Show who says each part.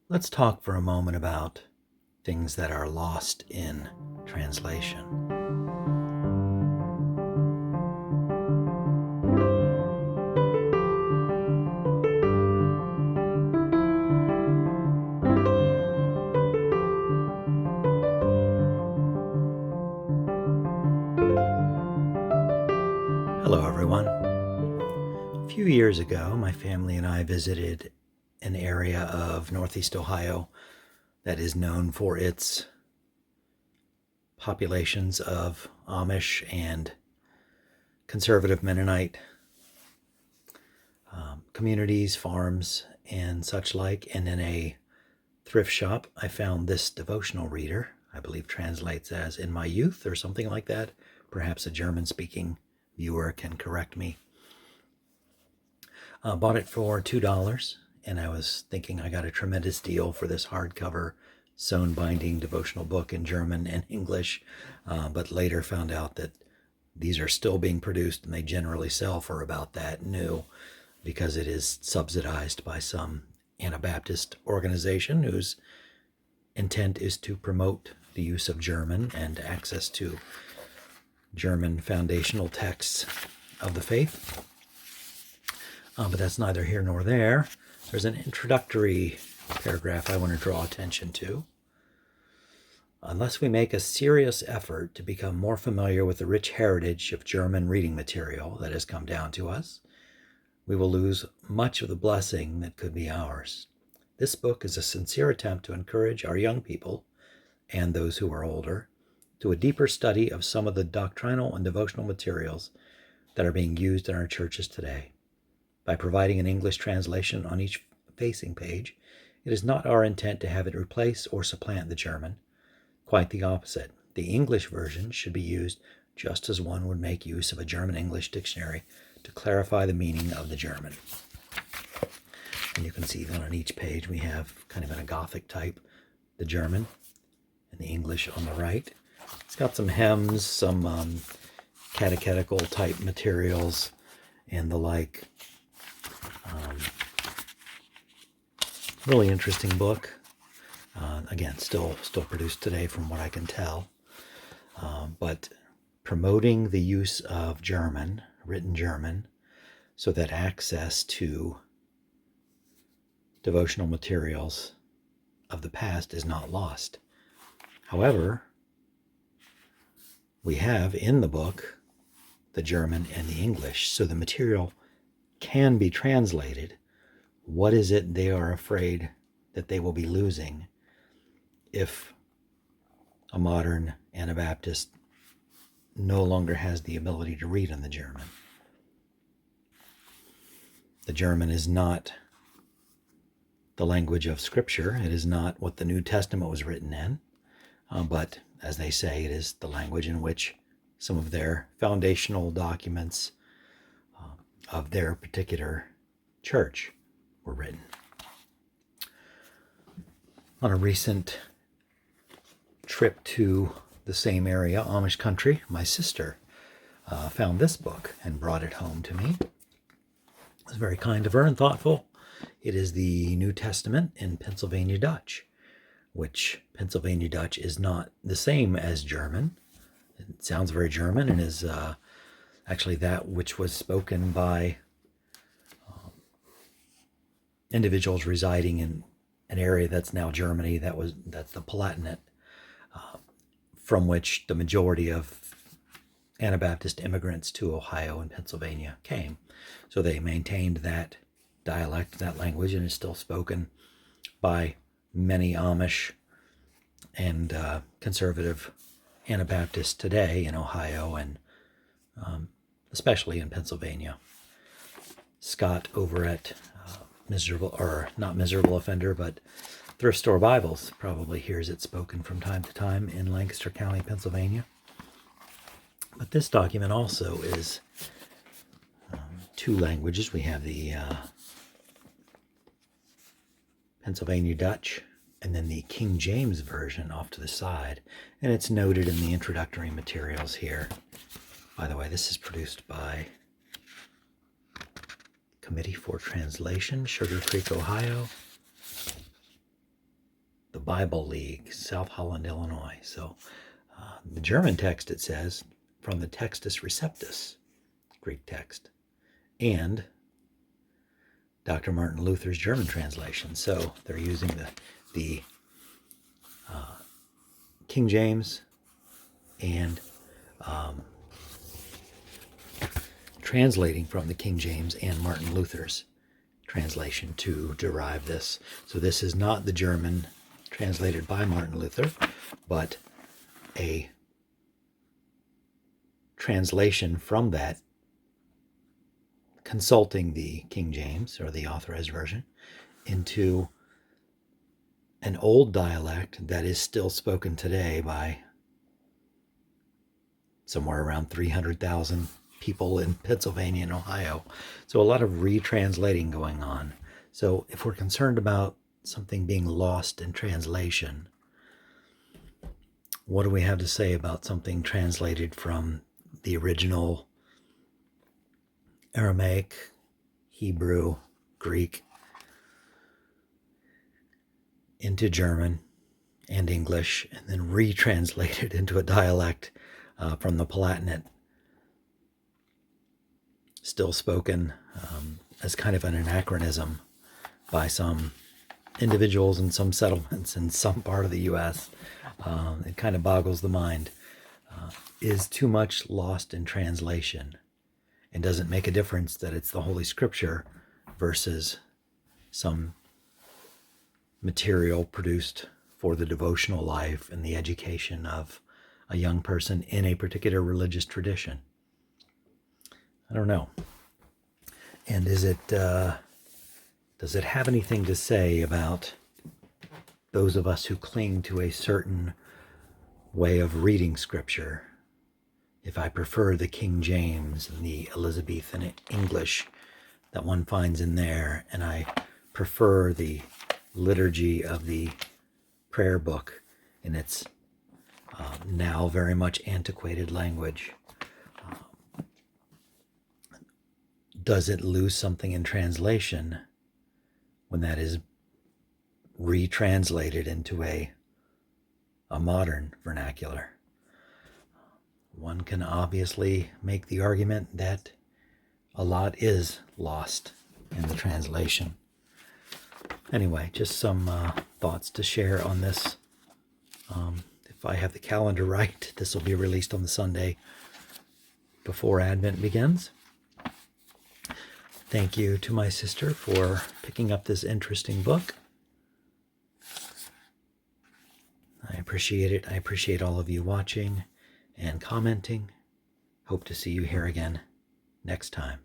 Speaker 1: Let's talk for a moment about things that are lost in translation. Hello, everyone. A few years ago, my family and I visited an area of Northeast Ohio that is known for its populations of Amish and conservative Mennonite communities, farms, and such like. And in a thrift shop, I found this devotional reader, I believe translates as "In My Youth" or something like that. Perhaps a German-speaking viewer can correct me. Bought it for $2, and I was thinking I got a tremendous deal for this hardcover sewn binding devotional book in German and English, but later found out that these are still being produced and they generally sell for about that new, because it is subsidized by some Anabaptist organization whose intent is to promote the use of German and access to German foundational texts of the faith. But that's neither here nor there. There's an introductory paragraph I want to draw attention to. Unless we make a serious effort to become more familiar with the rich heritage of German reading material that has come down to us, we will lose much of the blessing that could be ours. This book is a sincere attempt to encourage our young people, and those who are older, to a deeper study of some of the doctrinal and devotional materials that are being used in our churches today. By providing an English translation on each facing page, it is not our intent to have it replace or supplant the German. Quite the opposite. The English version should be used just as one would make use of a German-English dictionary to clarify the meaning of the German. And you can see that on each page we have, kind of in a Gothic type, the German and the English on the right. It's got some hems, some catechetical type materials and the like. Really interesting book. Again, still produced today from what I can tell. But promoting the use of German, written German, so that access to devotional materials of the past is not lost. However, we have in the book the German and the English, so the material can be translated. What is it they are afraid that they will be losing if a modern Anabaptist no longer has the ability to read in the German? The German is not the language of Scripture. It is not what the New Testament was written in, but as they say, it is the language in which some of their foundational documents of their particular church were written. On a recent trip to the same area, Amish country, my sister found this book and brought it home to me. It was very kind of her and thoughtful. It is the New Testament in Pennsylvania Dutch, which Pennsylvania Dutch is not the same as German. It sounds very German and is actually that which was spoken by individuals residing in an area that's now Germany. That's the Palatinate, from which the majority of Anabaptist immigrants to Ohio and Pennsylvania came. So they maintained that dialect, that language, and is still spoken by many Amish and conservative Anabaptists today in Ohio and especially in Pennsylvania. Scott over at not Miserable Offender, but Thrift Store Bibles probably hears it spoken from time to time in Lancaster County, Pennsylvania. But this document also is two languages. We have the Pennsylvania Dutch and then the King James Version off to the side. And it's noted in the introductory materials here. By the way, this is produced by Committee for Translation, Sugar Creek, Ohio. the Bible League, South Holland, Illinois. So the German text, it says, from the Textus Receptus, Greek text, and Dr. Martin Luther's German translation. So they're using the King James and translating from the King James and Martin Luther's translation to derive this. So this is not the German translated by Martin Luther, but a translation from that, consulting the King James or the Authorized Version into an old dialect that is still spoken today by somewhere around 300,000 people in Pennsylvania and Ohio. So a lot of retranslating going on. So if we're concerned about something being lost in translation, what do we have to say about something translated from the original Aramaic, Hebrew, Greek into German and English, and then retranslated into a dialect from the Palatinate, still spoken as kind of an anachronism by some individuals in some settlements in some part of the U.S. It kind of boggles the mind. Is too much lost in translation, and doesn't make a difference that it's the Holy Scripture versus some material produced for the devotional life and the education of a young person in a particular religious tradition. I don't know. And is it does it have anything to say about those of us who cling to a certain way of reading Scripture? If I prefer the King James and the Elizabethan English that one finds in there, and I prefer the liturgy of the prayer book in its now very much antiquated language, does it lose something in translation when that is retranslated into a modern vernacular? One can obviously make the argument that a lot is lost in the translation. Anyway, just some thoughts to share on this. If I have the calendar right, this will be released on the Sunday before Advent begins. Thank you to my sister for picking up this interesting book. I appreciate it. I appreciate all of you watching and commenting. Hope to see you here again next time.